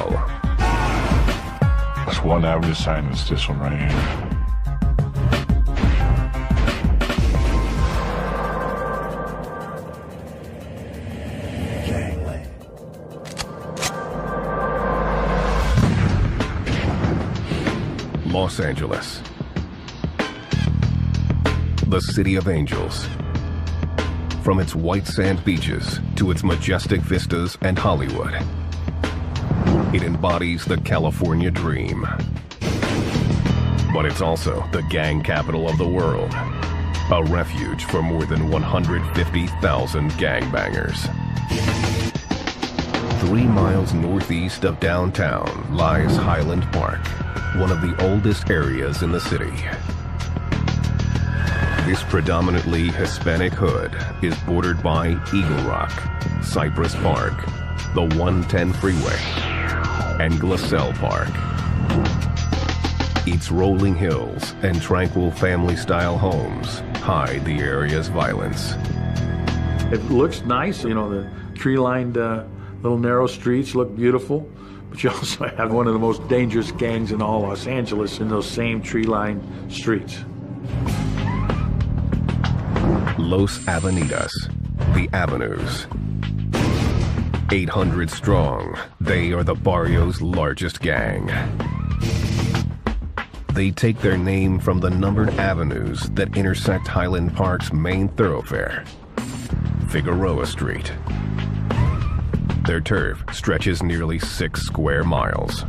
hell. That's one avenue sign, is this one right here. Los Angeles, the city of angels. From its white sand beaches to its majestic vistas and Hollywood, it embodies the California dream. But it's also the gang capital of the world, a refuge for more than 150,000 gangbangers. 3 miles northeast of downtown lies Highland Park, one of the oldest areas in the city. This predominantly Hispanic hood is bordered by Eagle Rock, Cypress Park, the 110 freeway, and Glassell Park. Its rolling hills and tranquil family-style homes hide the area's violence. It looks nice, you know, the tree-lined little narrow streets look beautiful. But you also have one of the most dangerous gangs in all Los Angeles in those same tree-lined streets. Los Avenidas, the Avenues. 800 strong, they are the barrio's largest gang. They take their name from the numbered avenues that intersect Highland Park's main thoroughfare, Figueroa Street. Their turf stretches nearly 6 square miles.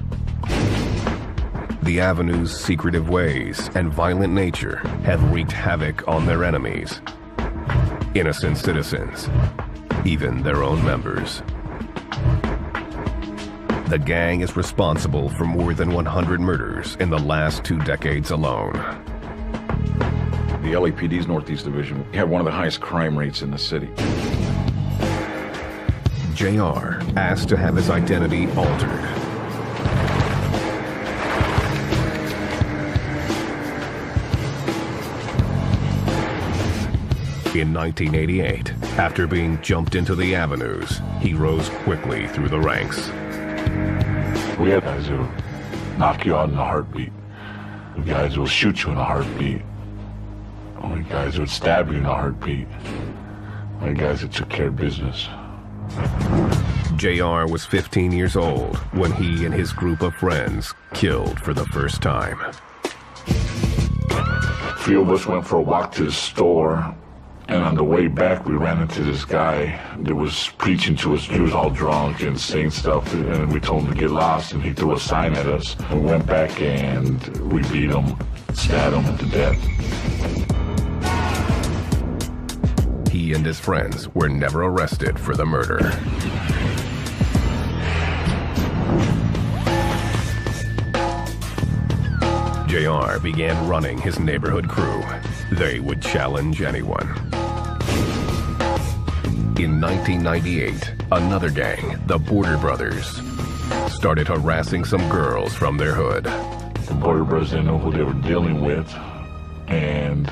The Avenue's secretive ways and violent nature have wreaked havoc on their enemies, innocent citizens, even their own members. The gang is responsible for more than 100 murders in the last 2 decades alone. The LAPD's Northeast Division had one of the highest crime rates in the city. JR asked to have his identity altered. In 1988, after being jumped into the avenues, he rose quickly through the ranks. We had guys who knock you out in a heartbeat. We had guys who will shoot you in a heartbeat. We had guys who would stab you in a heartbeat. We had guys that took care of business. JR was 15 years old when he and his group of friends killed for the first time. A few of us went for a walk to the store, and on the way back we ran into this guy that was preaching to us. He was all drunk and saying stuff, and we told him to get lost, and he threw a sign at us. We went back and we beat him, stabbed him to death. He and his friends were never arrested for the murder. JR began running his neighborhood crew. They would challenge anyone. In 1998, another gang, the Border Brothers, started harassing some girls from their hood. The Border Brothers didn't know who they were dealing with, and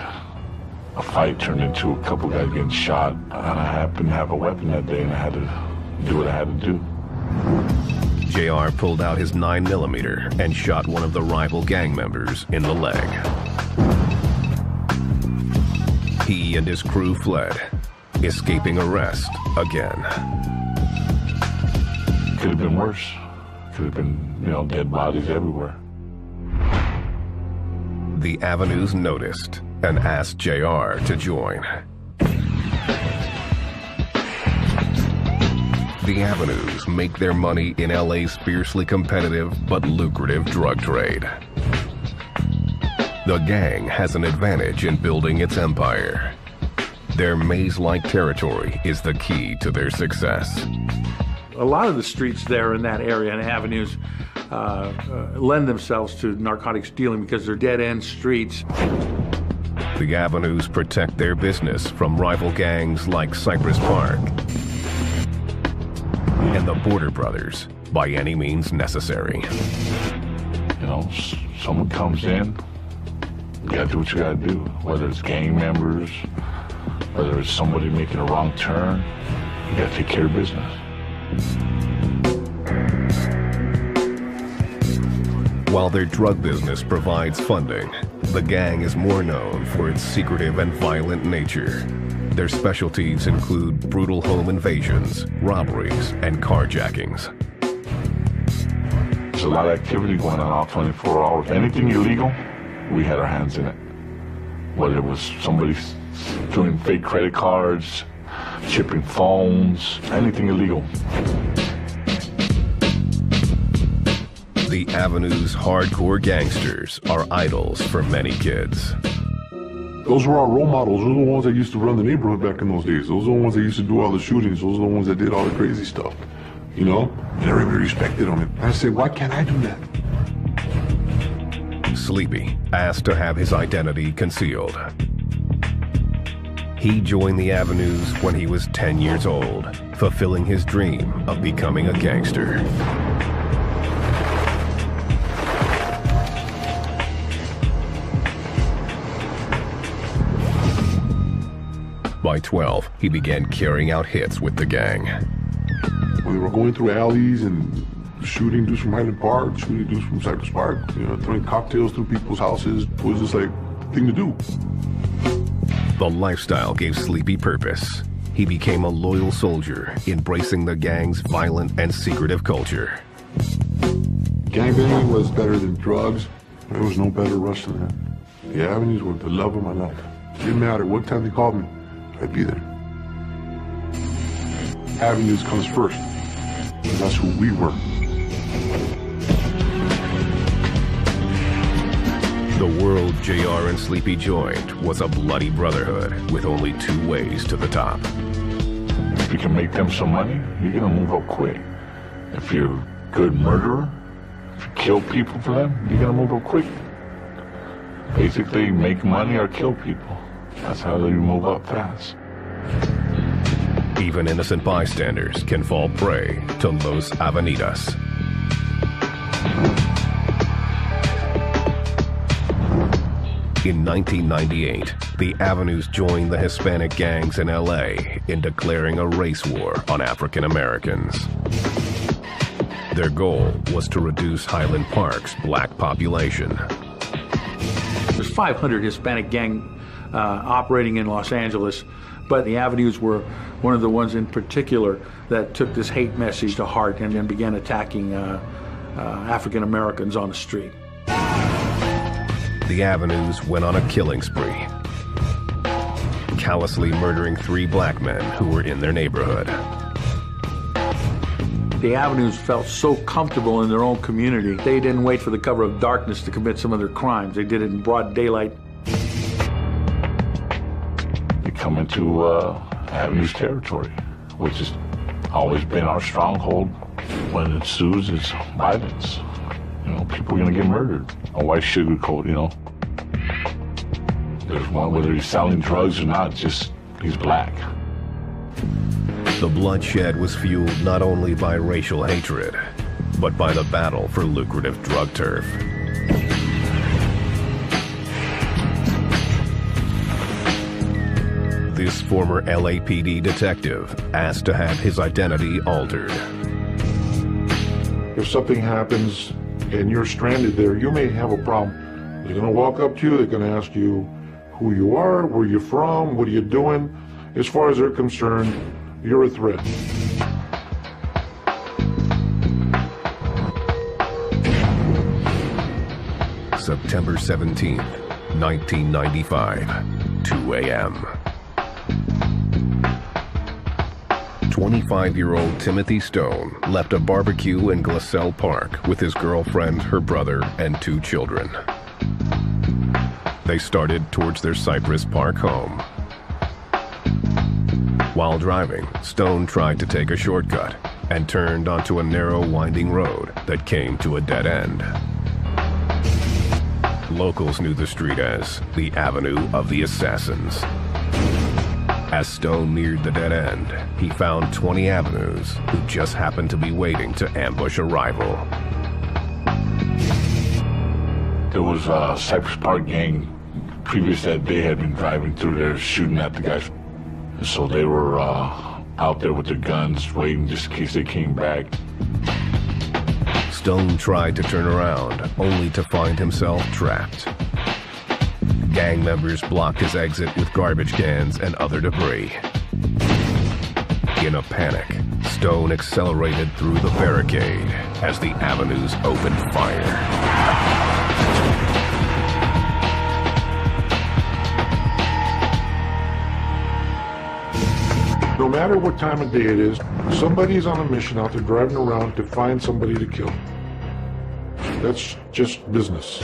a fight turned into a couple guys getting shot. And I happened to have a weapon that day, and I had to do what I had to do. JR pulled out his 9mm and shot one of the rival gang members in the leg. He and his crew fled, escaping arrest again. Could have been worse. Could have been, dead bodies everywhere. The Avenues noticed and asked JR to join. The Avenues make their money in LA's fiercely competitive but lucrative drug trade. The gang has an advantage in building its empire. Their maze-like territory is the key to their success. A lot of the streets there in that area and avenues lend themselves to narcotics dealing because they're dead-end streets. The Avenues protect their business from rival gangs like Cypress Park and the Border Brothers by any means necessary. Someone comes in, you gotta do what you gotta do, whether it's gang members, whether it's somebody making a wrong turn, you gotta take care of business. While their drug business provides funding, the gang is more known for its secretive and violent nature. Their specialties include brutal home invasions, robberies, and carjackings. There's a lot of activity going on all 24 hours. Anything illegal, we had our hands in it. Whether it was somebody doing fake credit cards, chipping phones, anything illegal. The Avenue's hardcore gangsters are idols for many kids. Those were our role models. Those are the ones that used to run the neighborhood back in those days. Those are the ones that used to do all the shootings. Those are the ones that did all the crazy stuff. You know? And everybody respected them. And I said, why can't I do that? Sleepy asked to have his identity concealed. He joined the Avenues when he was 10 years old, fulfilling his dream of becoming a gangster. By 12, he began carrying out hits with the gang. We were going through alleys and shooting dudes from Highland Park, shooting dudes from Cypress Park, you know, throwing cocktails through people's houses. It was just like a thing to do. The lifestyle gave Sleepy purpose. He became a loyal soldier, embracing the gang's violent and secretive culture. Gangbanging was better than drugs. There was no better rush than that. The Avenues were the love of my life. It didn't matter what time they called me, I'd be there. Avenues comes first, and that's who we were. The world JR and Sleepy joined was a bloody brotherhood with only 2 ways to the top. If you can make them some money, you're gonna move up quick. If you're a good murderer, if you kill people for them, you're gonna move up quick. Basically, make money or kill people. That's how you move up fast. Even innocent bystanders can fall prey to Los Avenidas. In 1998, the Avenues joined the Hispanic gangs in LA in declaring a race war on African Americans. Their goal was to reduce Highland Park's black population. There's 500 Hispanic gang operating in Los Angeles, but the Avenues were one of the ones in particular that took this hate message to heart and then began attacking African Americans on the street. The Avenues went on a killing spree, callously murdering 3 black men who were in their neighborhood. The Avenues felt so comfortable in their own community, they didn't wait for the cover of darkness to commit some of their crimes. They did it in broad daylight. You come into Avenues territory, which has always been our stronghold. When it ensues, it's violence. You know, people are gonna get murdered. A white sugarcoat, you know. There's one, whether he's selling drugs or not, just he's black. The bloodshed was fueled not only by racial hatred, but by the battle for lucrative drug turf. This former LAPD detective asked to have his identity altered. If something happens and you're stranded there, you may have a problem. They're gonna walk up to you, they're gonna ask you who you are, where you're from, what are you doing. As far as they're concerned, you're a threat. September 17th, 1995, 2 a.m. 25-year-old Timothy Stone left a barbecue in Glassell Park with his girlfriend, her brother, and 2 children. They started towards their Cypress Park home. While driving, Stone tried to take a shortcut and turned onto a narrow, winding road that came to a dead end. Locals knew the street as the Avenue of the Assassins. As Stone neared the dead end, he found 20 Avenues who just happened to be waiting to ambush a rival. There was a Cypress Park gang previous that day had been driving through there shooting at the guys. So they were out there with their guns waiting just in case they came back. Stone tried to turn around, only to find himself trapped. Gang members blocked his exit with garbage cans and other debris. In a panic, Stone accelerated through the barricade as the Avenues opened fire. No matter what time of day it is, somebody's on a mission out there driving around to find somebody to kill. That's just business.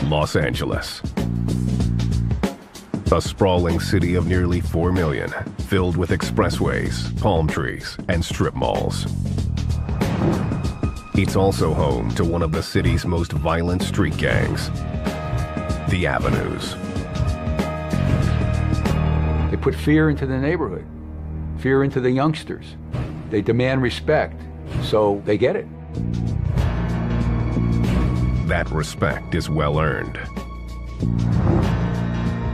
Los Angeles. A sprawling city of nearly 4 million, filled with expressways, palm trees, and strip malls. It's also home to one of the city's most violent street gangs, the Avenues. They put fear into the neighborhood, fear into the youngsters. They demand respect, so they get it. That respect is well earned.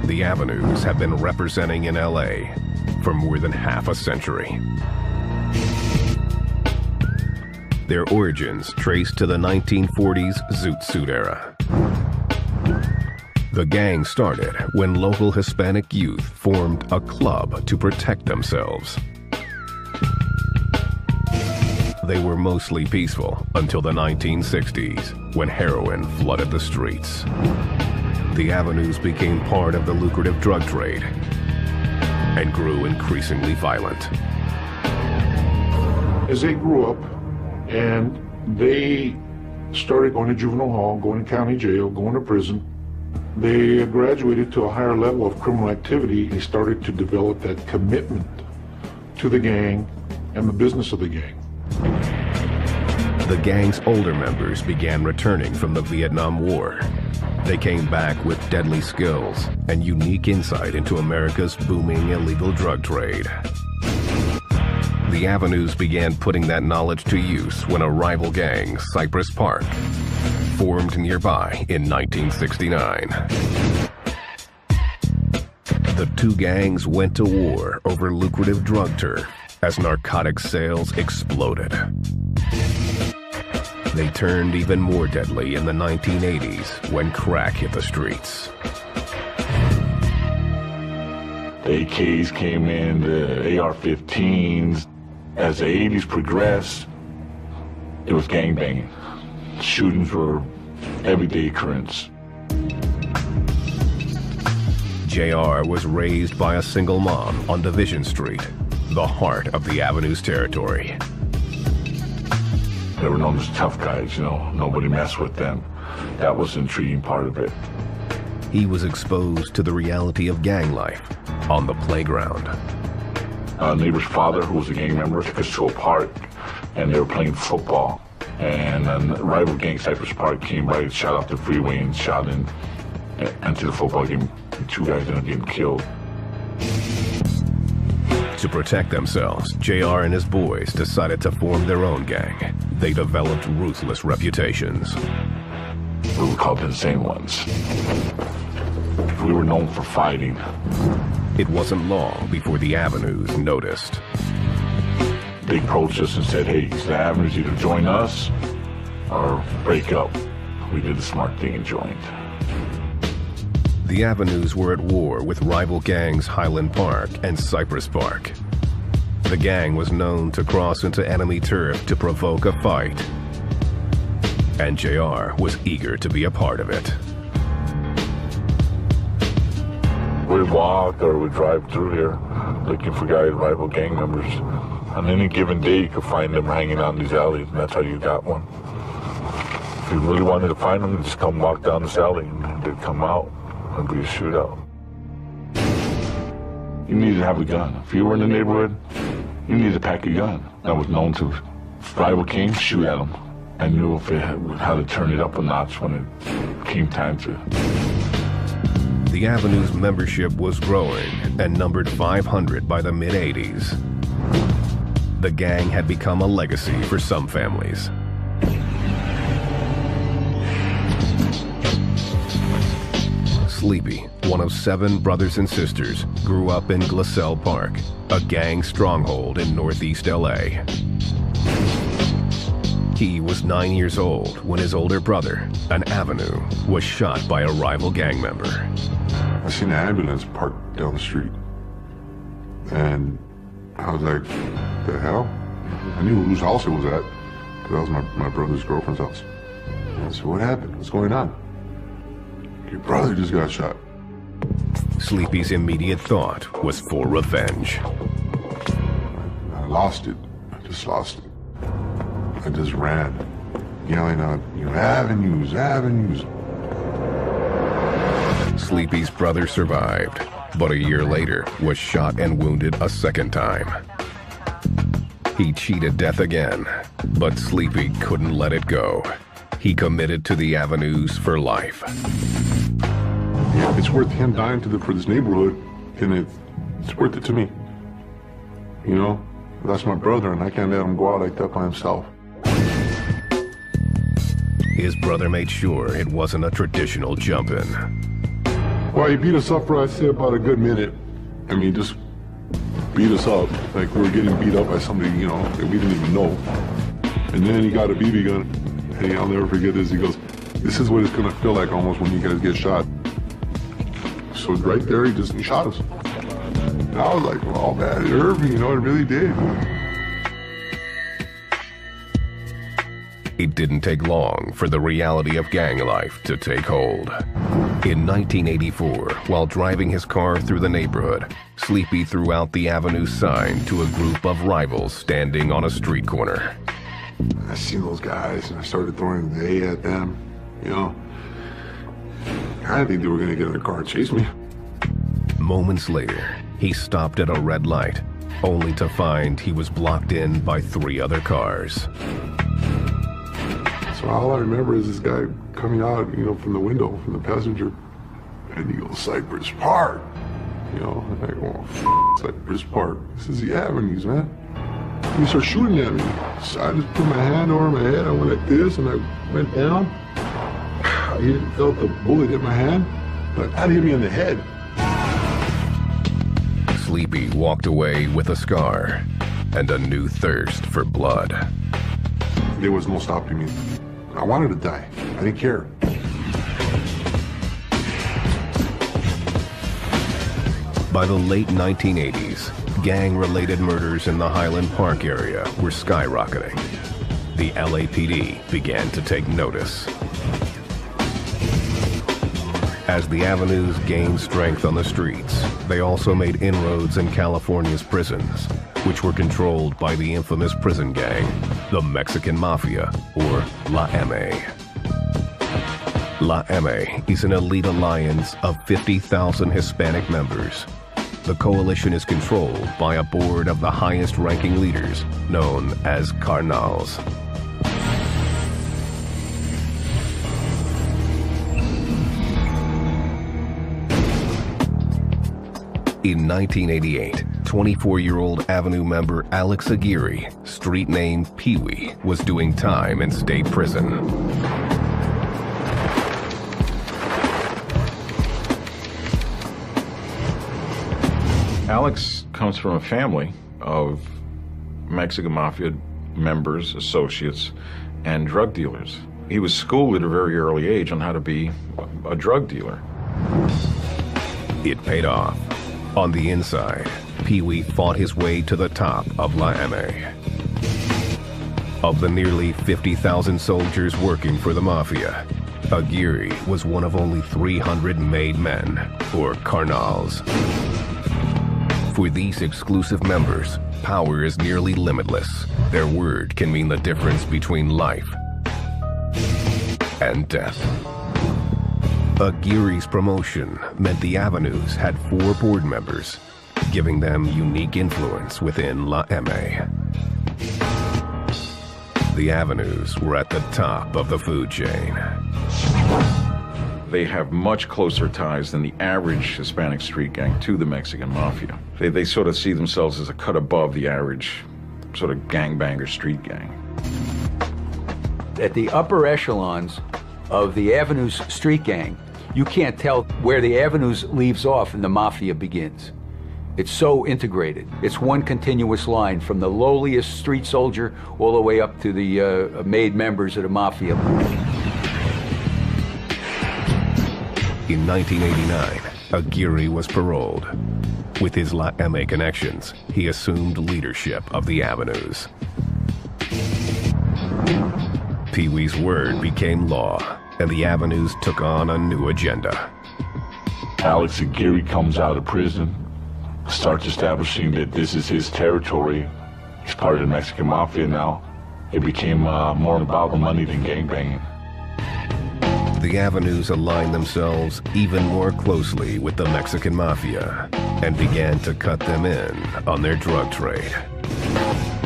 The Avenues have been representing in LA for more than half a century. Their origins trace to the 1940s Zoot Suit era. The gang started when local Hispanic youth formed a club to protect themselves. They were mostly peaceful until the 1960s, when heroin flooded the streets. The Avenues became part of the lucrative drug trade and grew increasingly violent. As they grew up and they started going to juvenile hall, going to county jail, going to prison, they graduated to a higher level of criminal activity. They started to develop that commitment to the gang and the business of the gang. The gang's older members began returning from the Vietnam War. They came back with deadly skills and unique insight into America's booming illegal drug trade. The Avenues began putting that knowledge to use when a rival gang, Cypress Park, formed nearby in 1969. The two gangs went to war over lucrative drug turf as narcotic sales exploded. They turned even more deadly in the 1980s when crack hit the streets. The AKs came in, the AR-15s. As the 80s progressed, it was gangbanging. Shootings were everyday occurrence. JR was raised by a single mom on Division Street, the heart of the Avenues territory. They were known as tough guys, you know, nobody messed with them. That was the intriguing part of it. He was exposed to the reality of gang life on the playground. A neighbor's father, who was a gang member, took us to a park, and they were playing football. And a rival gang, Cypress Park, came by, shot off the freeway and shot into the football game. And two guys ended up getting killed. To protect themselves, JR and his boys decided to form their own gang. They developed ruthless reputations. We were called the Insane Ones. We were known for fighting. It wasn't long before the Avenues noticed. They approached us and said, hey, it's the Avenues, either join us or break up. We did the smart thing and joined. The Avenues were at war with rival gangs Highland Park and Cypress Park. The gang was known to cross into enemy turf to provoke a fight. And JR was eager to be a part of it. We'd walk or we'd drive through here looking for guys, rival gang members. On any given day, you could find them hanging out in these alleys, and that's how you got one. If you really wanted to find them, you just come walk down this alley, and they'd come out and be a shootout. You needed to have a gun. If you were in the neighborhood, you needed to pack a gun. That was known to. If rival came, shoot at them. I knew if how to turn it up a notch when it came time to. The Avenues' membership was growing and numbered 500 by the mid-80s. The gang had become a legacy for some families. Sleepy, one of 7 brothers and sisters, grew up in Glassell Park, a gang stronghold in northeast LA. He was 9 years old when his older brother, an Avenue, was shot by a rival gang member. I seen an ambulance parked down the street. And I was like, the hell? I knew whose house it was at, because that was my brother's girlfriend's house. And I said, what happened? What's going on? Your brother just got shot. Sleepy's immediate thought was for revenge. I lost it. I just lost it. I just ran, yelling out, avenues, avenues. Sleepy's brother survived, but a year later was shot and wounded a second time. He cheated death again, but Sleepy couldn't let it go. He committed to the Avenues for life. Yeah, it's worth him dying for this neighborhood, and it's worth it to me. That's my brother, and I can't let him go out like that by himself. His brother made sure it wasn't a traditional jump-in. Well, he beat us up for, I'd say, about a good minute. I mean, just beat us up like we were getting beat up by somebody, that we didn't even know. And then he got a BB gun. Hey, I'll never forget this. He goes, this is what it's going to feel like almost when you guys get shot. So right there, he shot us. And I was like, oh, man, it hurt me, it really did. It didn't take long for the reality of gang life to take hold. In 1984, while driving his car through the neighborhood, Sleepy threw out the Avenue sign to a group of rivals standing on a street corner. I seen those guys, and I started throwing the A at them, I didn't think they were going to get in the car and chase me. Moments later, he stopped at a red light, only to find he was blocked in by 3 other cars. So all I remember is this guy coming out, from the window, from the passenger, and he goes, Cypress Park. And I go, Cypress Park. This is the Avenues, man. And he started shooting at me. So I just put my hand over my head, I went like this, and I went down. I felt the bullet hit my hand, but that hit me in the head. Sleepy walked away with a scar and a new thirst for blood. There was no stopping me. I wanted to die. I didn't care. By the late 1980s, gang-related murders in the Highland Park area were skyrocketing. The LAPD began to take notice. As the Avenues gained strength on the streets, they also made inroads in California's prisons, which were controlled by the infamous prison gang, the Mexican Mafia, or La M.A. La M.A. is an elite alliance of 50,000 Hispanic members. The coalition is controlled by a board of the highest-ranking leaders, known as carnals. In 1988, 24-year-old Avenue member Alex Aguirre, street name Pee-wee, was doing time in state prison. Alex comes from a family of Mexican Mafia members, associates, and drug dealers. He was schooled at a very early age on how to be a drug dealer. It paid off. On the inside, Pee-wee fought his way to the top of La M.A. Of the nearly 50,000 soldiers working for the Mafia, Aguirre was one of only 300 made men, or carnals. For these exclusive members, power is nearly limitless. Their word can mean the difference between life and death. Aguirre's promotion meant the Avenues had 4 board members, giving them unique influence within La M.A. The Avenues were at the top of the food chain. They have much closer ties than the average Hispanic street gang to the Mexican Mafia. They sort of see themselves as a cut above the average sort of gangbanger street gang. At the upper echelons of the Avenues street gang, You can't tell where the Avenues leaves off and the Mafia begins. It's so integrated. It's one continuous line from the lowliest street soldier all the way up to the made members of the Mafia. In 1989, Aguirre was paroled. With his La M connections, he assumed leadership of the Avenues. Pee Wee's word became law, and the Avenues took on a new agenda. Alex Aguirre comes out of prison, starts establishing that this is his territory. He's part of the Mexican Mafia now. It became more about the money than gangbanging. The Avenues aligned themselves even more closely with the Mexican Mafia and began to cut them in on their drug trade.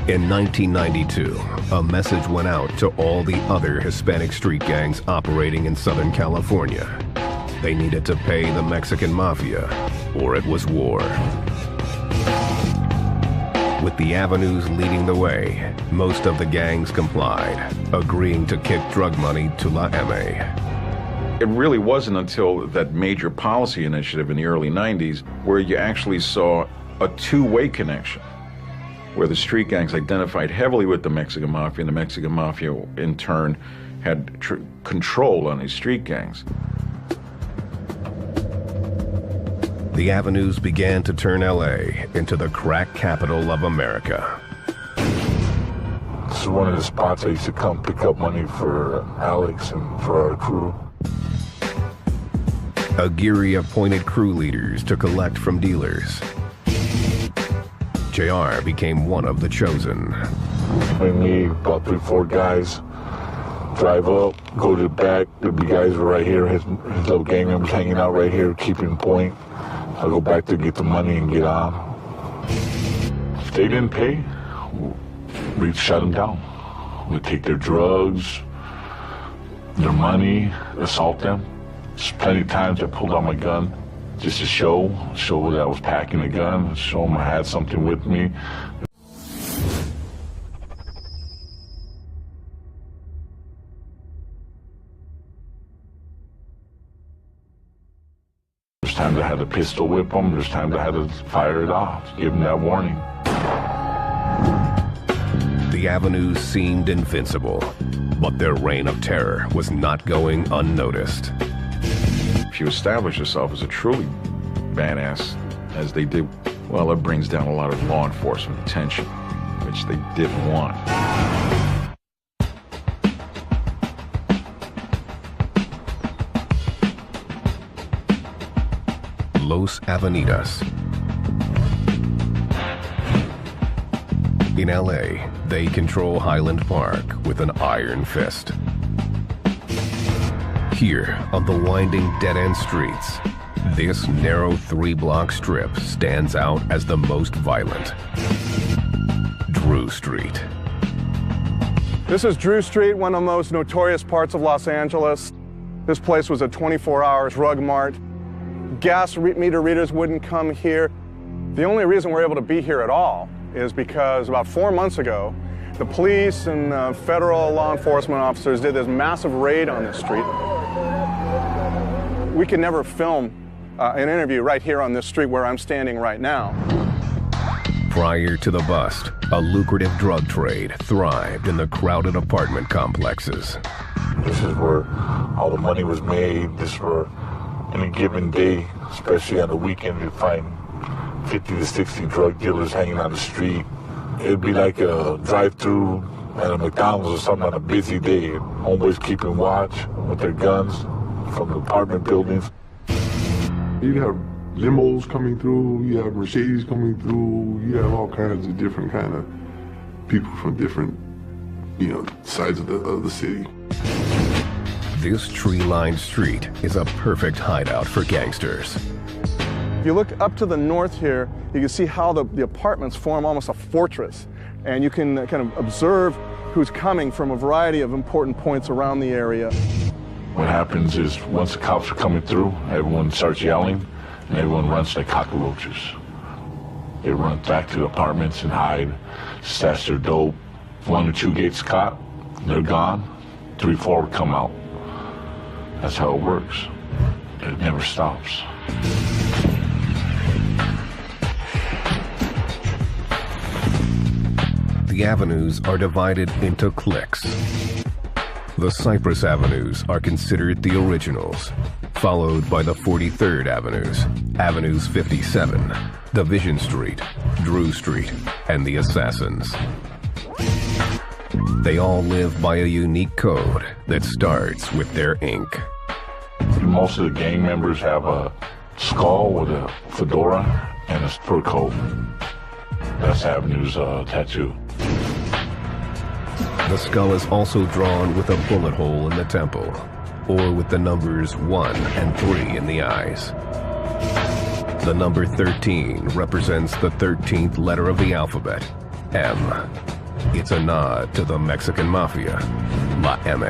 In 1992, a message went out to all the other Hispanic street gangs operating in Southern California. They needed to pay the Mexican Mafia, or it was war. With the Avenues leading the way, most of the gangs complied, agreeing to kick drug money to La M. It really wasn't until that major policy initiative in the early 90s where you actually saw a two-way connection, where the street gangs identified heavily with the Mexican Mafia, and the Mexican Mafia, in turn, had control on these street gangs. The Avenues began to turn LA into the crack capital of America. This is one of the spots I used to come pick up money for Alex and for our crew. Aguirre appointed crew leaders to collect from dealers. JR became one of the chosen. When we, about 3-4 guys, drive up, go to the back, the big guys are right here, his little gang members hanging out right here, keeping point. I go back to get the money and get on. If they didn't pay, we'd shut them down. We'd take their drugs, their money, assault them. There's plenty of times I pulled out my gun just to show that I was packing a gun, show them I had something with me. There's times I had to pistol whip them, there's times I had to fire it off, give them that warning. The Avenues seemed invincible, but their reign of terror was not going unnoticed. If you establish yourself as a truly badass, as they did, well, it brings down a lot of law enforcement attention, which they didn't want. Los Avenidas. In LA, they control Highland Park with an iron fist. Here, on the winding dead-end streets, this narrow 3-block strip stands out as the most violent. Drew Street. This is Drew Street, one of the most notorious parts of Los Angeles. This place was a 24-hour drug mart. Gas meter readers wouldn't come here. The only reason we're able to be here at all is because about 4 months ago, the police and federal law enforcement officers did this massive raid on this street. We could never film an interview right here on this street where I'm standing right now. Prior to the bust, a lucrative drug trade thrived in the crowded apartment complexes. This is where all the money was made. This is where any given day, especially on the weekend, you'd find 50 to 60 drug dealers hanging on the street. It'd be like a drive-through at a McDonald's or something on a busy day. Homeboys keeping watch with their guns from the apartment buildings. You'd have limos coming through, you have Mercedes coming through, you have all kinds of different kind of people from different, sides of the city. This tree-lined street is a perfect hideout for gangsters. If you look up to the north here, you can see how the apartments form almost a fortress. And you can kind of observe who's coming from a variety of important points around the area. What happens is once the cops are coming through, everyone starts yelling, and everyone runs like cockroaches. They run back to the apartments and hide, stash their dope. 1 or 2 gets caught, they're gone. 3, 4 come out. That's how it works. It never stops. The avenues are divided into cliques. The Cypress Avenues are considered the originals, followed by the 43rd Avenues, Avenues 57, Division Street, Drew Street, and the Assassins. They all live by a unique code that starts with their ink. Most of the gang members have a skull with a fedora and a fur coat. That's Avenue's tattoo. The skull is also drawn with a bullet hole in the temple, or with the numbers 1 and 3 in the eyes. The number 13 represents the 13th letter of the alphabet, M. It's a nod to the Mexican Mafia, La M.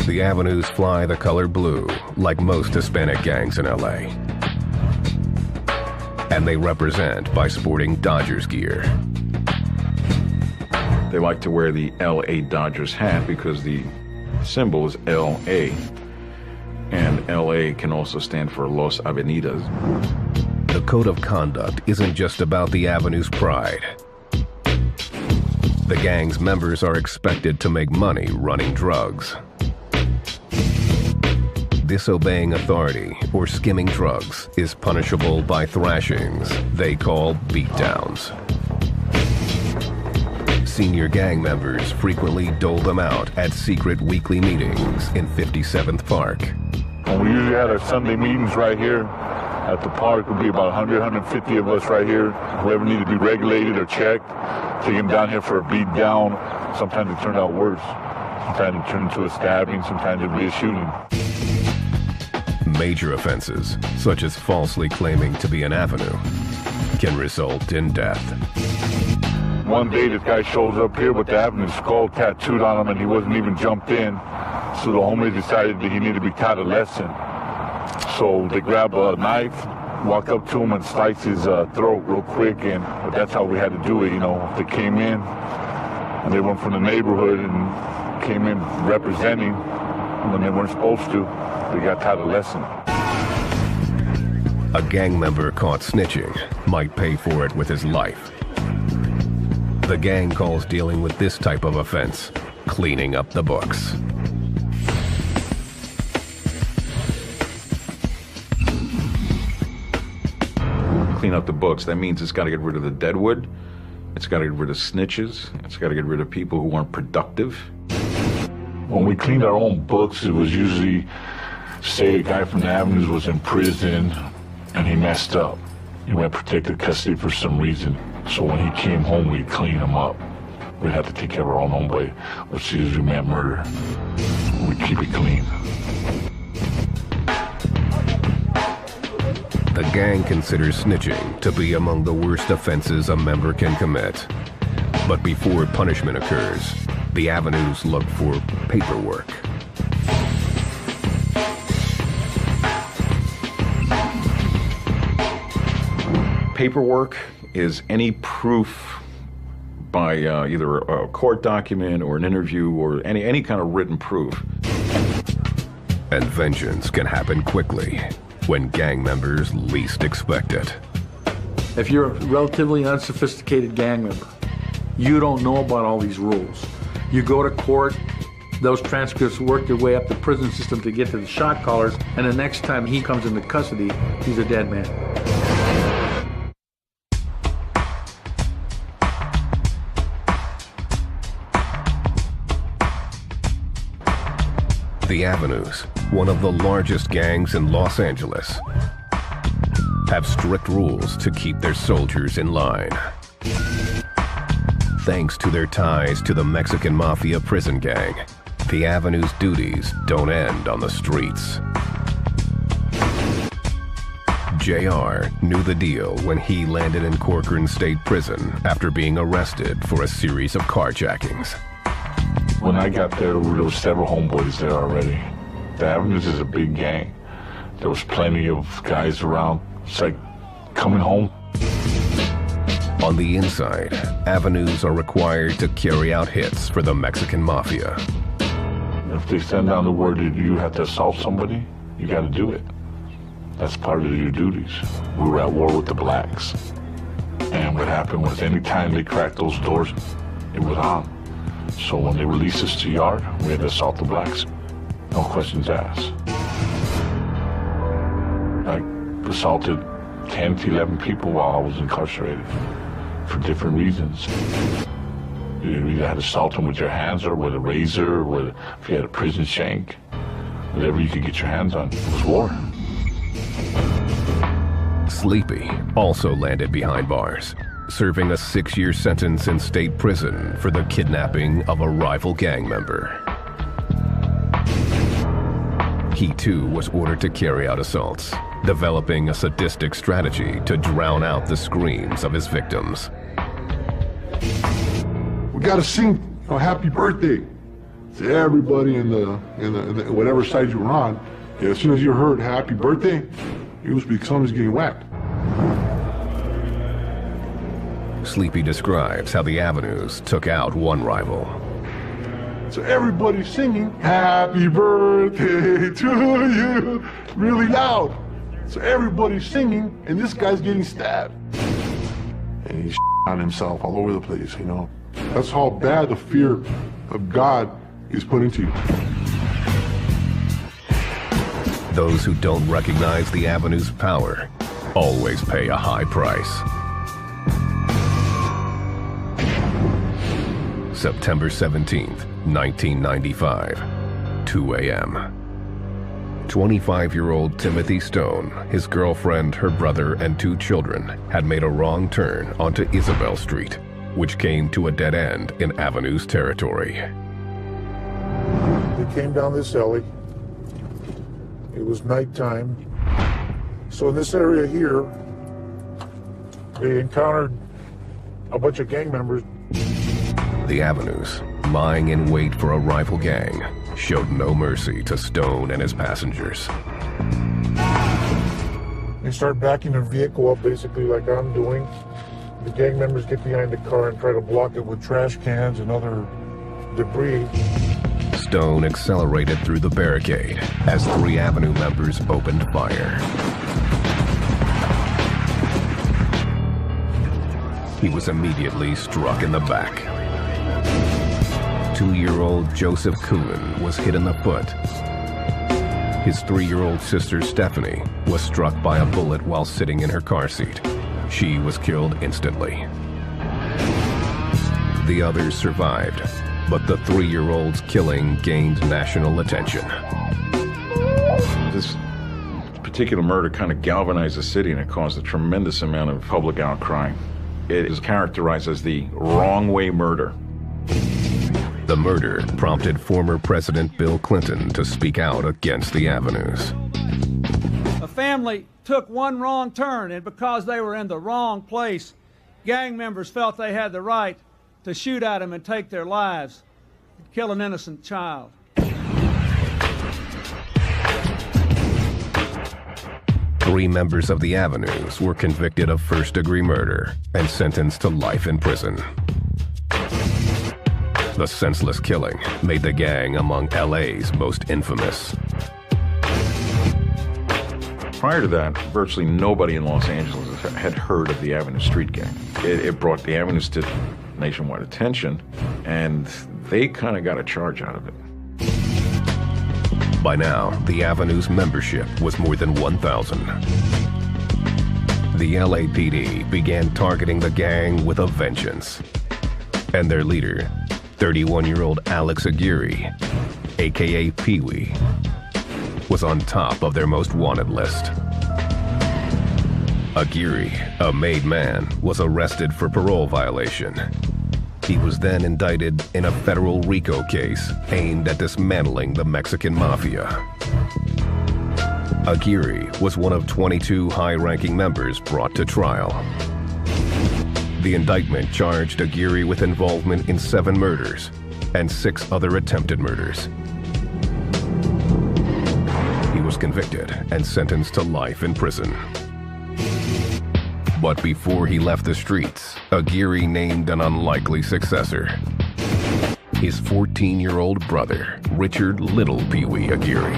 The avenues fly the color blue, like most Hispanic gangs in LA. And they represent by sporting Dodgers gear. They like to wear the LA Dodgers hat because the symbol is LA. And LA can also stand for Los Avenidas. The code of conduct isn't just about the avenue's pride. The gang's members are expected to make money running drugs. Disobeying authority or skimming drugs is punishable by thrashings they call beatdowns. Senior gang members frequently dole them out at secret weekly meetings in 57th Park. And we usually had our Sunday meetings right here at the park. Would be about 100, 150 of us right here. Whoever needed to be regulated or checked, take them down here for a beat down. Sometimes it turned out worse. Sometimes it turned into a stabbing. Sometimes it would be a shooting. Major offenses, such as falsely claiming to be an avenue, can result in death. One day this guy shows up here with the avenue skull tattooed on him and he wasn't even jumped in. So the homies decided that he needed to be taught a lesson. So they grab a knife, walk up to him and slice his throat real quick, but that's how we had to do it, you know. They came in and they went from the neighborhood and came in representing when they weren't supposed to. They got taught a lesson. A gang member caught snitching might pay for it with his life. The gang calls dealing with this type of offense cleaning up the books. Clean up the books. That means it's got to get rid of the deadwood. It's got to get rid of snitches. It's got to get rid of people who aren't productive. When we cleaned our own books, it was usually, say a guy from the avenues was in prison and he messed up. He went protective custody for some reason. So when he came home, we'd clean him up. We'd have to take care of our own homeboy, which usually meant murder. We'd keep it clean. The gang considers snitching to be among the worst offenses a member can commit. But before punishment occurs, the avenues look for paperwork. Paperwork is any proof by either a court document or an interview or any kind of written proof. And vengeance can happen quickly when gang members least expect it. If you're a relatively unsophisticated gang member, you don't know about all these rules. You go to court, those transcripts work their way up the prison system to get to the shot callers, and the next time he comes into custody, he's a dead man. The Avenues, one of the largest gangs in Los Angeles, have strict rules to keep their soldiers in line. Thanks to their ties to the Mexican Mafia prison gang, the Avenue's duties don't end on the streets. JR knew the deal when he landed in Corcoran State Prison after being arrested for a series of carjackings. When I got there were several homeboys there already. The Avenues is a big gang. There was plenty of guys around. It's like coming home. On the inside, Avenues are required to carry out hits for the Mexican Mafia. If they send down the word that you have to assault somebody, you got to do it. That's part of your duties. We were at war with the blacks. And what happened was anytime they cracked those doors, it was on. So when they released us to yard, we had to assault the blacks. No questions asked. I assaulted 10 to 11 people while I was incarcerated for different reasons. You either had to assault them with your hands or with a razor, or if you had a prison shank, whatever you could get your hands on. It was war. Sleepy also landed behind bars, serving a 6-year sentence in state prison for the kidnapping of a rival gang member. He too was ordered to carry out assaults, developing a sadistic strategy to drown out the screams of his victims. We gotta sing happy birthday to everybody in the whatever side you were on. Yeah, as soon as you heard happy birthday, it was because someone's getting whacked. Sleepy describes how the Avenues took out one rival. So everybody's singing happy birthday to you really loud. So everybody's singing and this guy's getting stabbed. And he's on himself all over the place, you know. That's how bad the fear of God is put into you. Those who don't recognize the Avenue's power always pay a high price. September 17th, 1995, 2 a.m. 25-year-old Timothy Stone, his girlfriend, her brother, and 2 children had made a wrong turn onto Isabel Street, which came to a dead end in Avenue's territory. They came down this alley. It was nighttime. So in this area here, they encountered a bunch of gang members. The Avenues, lying in wait for a rival gang, showed no mercy to Stone and his passengers. They start backing their vehicle up basically like I'm doing. The gang members get behind the car and try to block it with trash cans and other debris. Stone accelerated through the barricade as 3 Avenue members opened fire. He was immediately struck in the back. 2-year-old Joseph Coonan was hit in the foot. His 3-year-old sister Stephanie was struck by a bullet while sitting in her car seat. She was killed instantly. The others survived, but the 3-year-old's killing gained national attention. This particular murder kind of galvanized the city, and it caused a tremendous amount of public outcry. It is characterized as the wrong way murder. The murder prompted former President Bill Clinton to speak out against the Avenues. A family took one wrong turn, and because they were in the wrong place, gang members felt they had the right to shoot at them and take their lives, kill an innocent child. 3 members of the Avenues were convicted of first-degree murder and sentenced to life in prison. The senseless killing made the gang among LA's most infamous. Prior to that, virtually nobody in Los Angeles had heard of the Avenue Street Gang. It brought the Avenues to nationwide attention, and they kind of got a charge out of it. By now, the Avenue's membership was more than 1,000. The LAPD began targeting the gang with a vengeance. And their leader, 31-year-old Alex Aguirre, aka Pee-wee, was on top of their most wanted list. Aguirre, a made man, was arrested for parole violation. He was then indicted in a federal RICO case aimed at dismantling the Mexican mafia. Aguirre was one of 22 high-ranking members brought to trial. The indictment charged Aguirre with involvement in 7 murders and 6 other attempted murders. He was convicted and sentenced to life in prison. But before he left the streets, Aguirre named an unlikely successor. his 14-year-old brother, Richard Little Pee Wee Aguirre.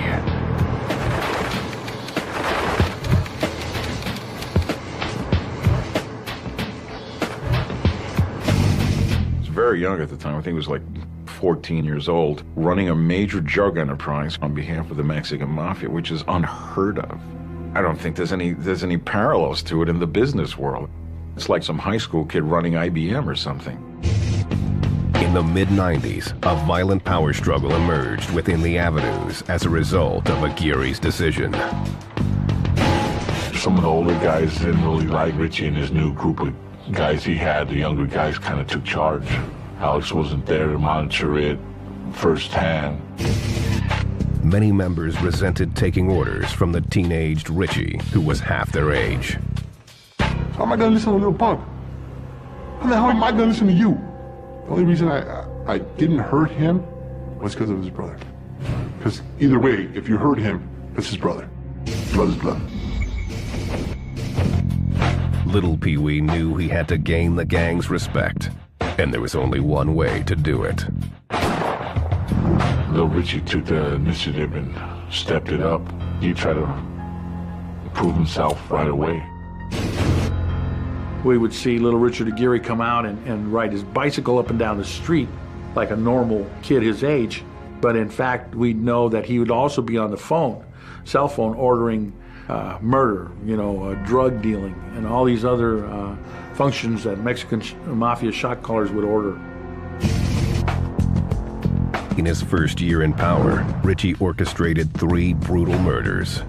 Very young at the time. I think he was like 14 years old, running a major drug enterprise on behalf of the Mexican mafia, which is unheard of. I don't think there's any parallels to it in the business world. It's like some high school kid running IBM or something. In the mid-90s, a violent power struggle emerged within the avenues as a result of Aguirre's decision. Some of the older guys didn't really like Richie and his new group of guys he had. The younger guys kind of took charge. Alex wasn't there to monitor it firsthand. Many members resented taking orders from the teenaged Richie, who was half their age. How am I gonna listen to little punk? How the hell am I gonna listen to you? The only reason I didn't hurt him was because of his brother. Because either way, if you hurt him, it's his brother. Blood is blood. Little Pee Wee knew he had to gain the gang's respect, and there was only one way to do it. Little Richie took the initiative and stepped it up. He tried to prove himself right away. We would see little Richard Aguirre come out and ride his bicycle up and down the street like a normal kid his age. But in fact, we know that he would also be on the phone, cell phone, ordering murder, drug dealing, and all these other functions that Mexican mafia shot callers would order. In his first year in power, Richie orchestrated 3 brutal murders.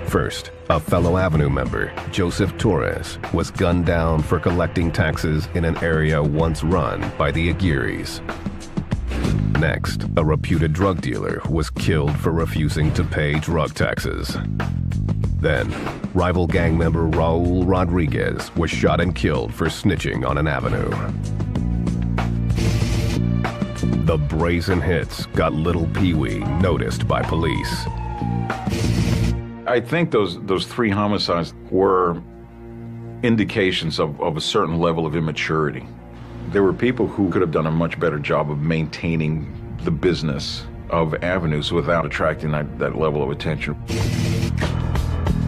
First, a fellow Avenue member, Joseph Torres, was gunned down for collecting taxes in an area once run by the Aguirres. Next, a reputed drug dealer was killed for refusing to pay drug taxes. Then, rival gang member Raul Rodriguez was shot and killed for snitching on an avenue. The brazen hits got Little Pee Wee noticed by police. I think those 3 homicides were indications of a certain level of immaturity. There were people who could have done a much better job of maintaining the business of avenues without attracting that level of attention.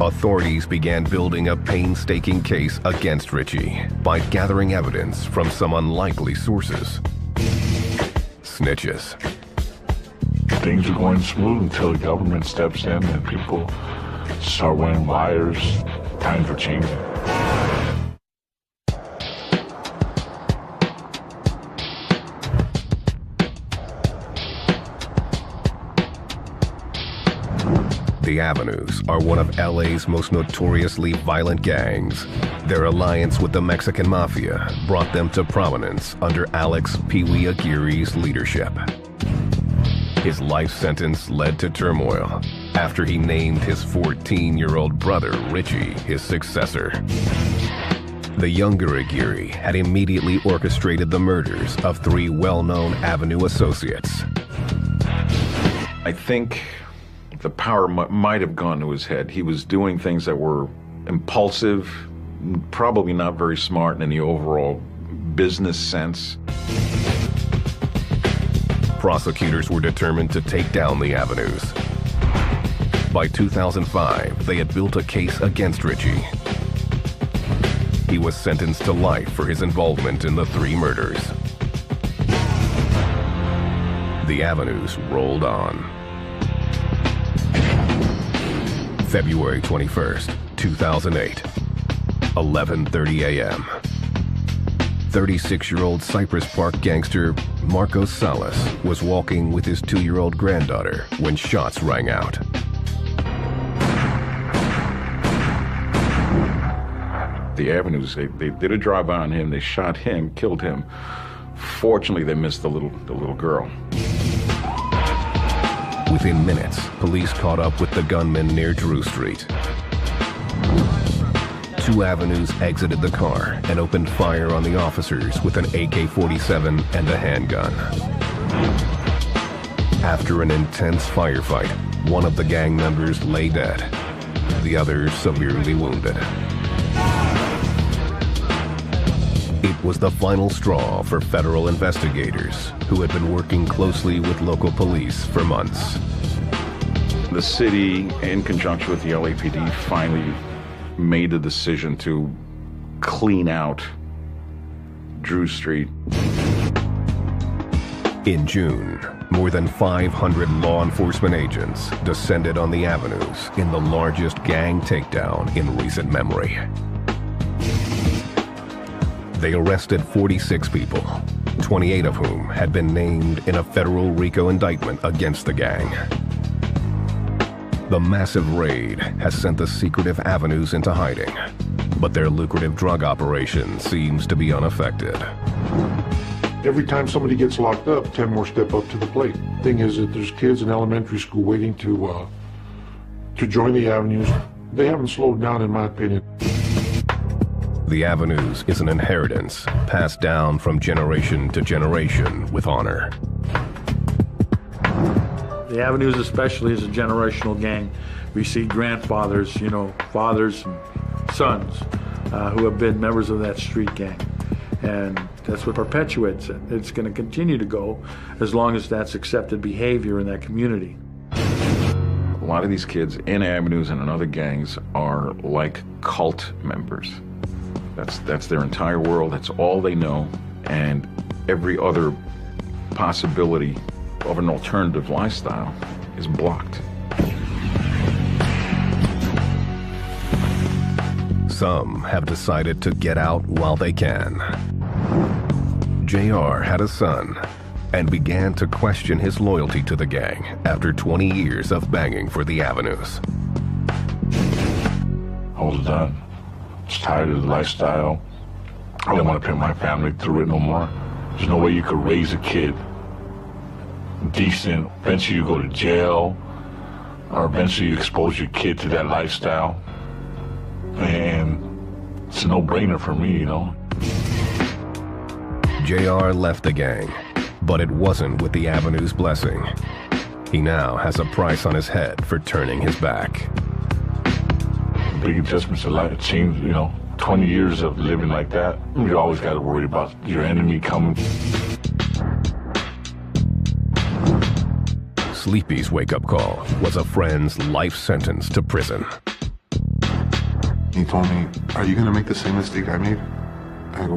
Authorities began building a painstaking case against Richie by gathering evidence from some unlikely sources. Snitches. Things are going smooth until the government steps in and people start wearing wires. Times are changing. The Avenues are one of LA's most notoriously violent gangs. Their alliance with the Mexican Mafia brought them to prominence under Alex Pee Wee Aguirre's leadership. His life sentence led to turmoil after he named his 14-year-old brother, Richie, his successor. The younger Aguirre had immediately orchestrated the murders of 3 well-known Avenue associates. I think the power might have gone to his head. He was doing things that were impulsive, probably not very smart in the overall business sense. Prosecutors were determined to take down the Avenues. By 2005, they had built a case against Richie. He was sentenced to life for his involvement in the 3 murders. The Avenues rolled on. February 21st, 2008, 11:30 a.m. 36-year-old Cypress Park gangster Marcos Salas was walking with his 2-year-old granddaughter when shots rang out. The Avenues, they did a drive-by on him, they shot him, killed him. Fortunately, they missed the little girl. Within minutes, police caught up with the gunman near Drew Street. 2 Avenues exited the car and opened fire on the officers with an AK-47 and a handgun. After an intense firefight, one of the gang members lay dead, the other severely wounded. It was the final straw for federal investigators who had been working closely with local police for months. The city, in conjunction with the LAPD, finally made the decision to clean out Drew Street. In June, more than 500 law enforcement agents descended on the avenues in the largest gang takedown in recent memory. They arrested 46 people, 28 of whom had been named in a federal RICO indictment against the gang. The massive raid has sent the secretive avenues into hiding, but their lucrative drug operation seems to be unaffected. Every time somebody gets locked up, 10 more step up to the plate. Thing is that there's kids in elementary school waiting to join the avenues. They haven't slowed down, in my opinion. The avenues is an inheritance passed down from generation to generation with honor. The Avenues especially is a generational gang. We see grandfathers, fathers and sons who have been members of that street gang. And that's what perpetuates it. It's going to continue to go as long as that's accepted behavior in that community. A lot of these kids in avenues and in other gangs are like cult members. That's their entire world. That's all they know. And every other possibility of an alternative lifestyle is blocked. Some have decided to get out while they can. JR had a son and began to question his loyalty to the gang after 20 years of banging for the avenues. I was done. I was tired of the lifestyle. I didn't want to put my family through it no more. There's no way you could raise a kid decent. Eventually you go to jail, or eventually you expose your kid to that lifestyle. And it's a no-brainer for me, JR left the gang, but it wasn't with the avenue's blessing. He now has a price on his head for turning his back. Big adjustments in life. It changed, 20 years of living like that. You always got to worry about your enemy coming. Sleepy's wake-up call was a friend's life sentence to prison. He told me, "Are you going to make the same mistake I made?" I go,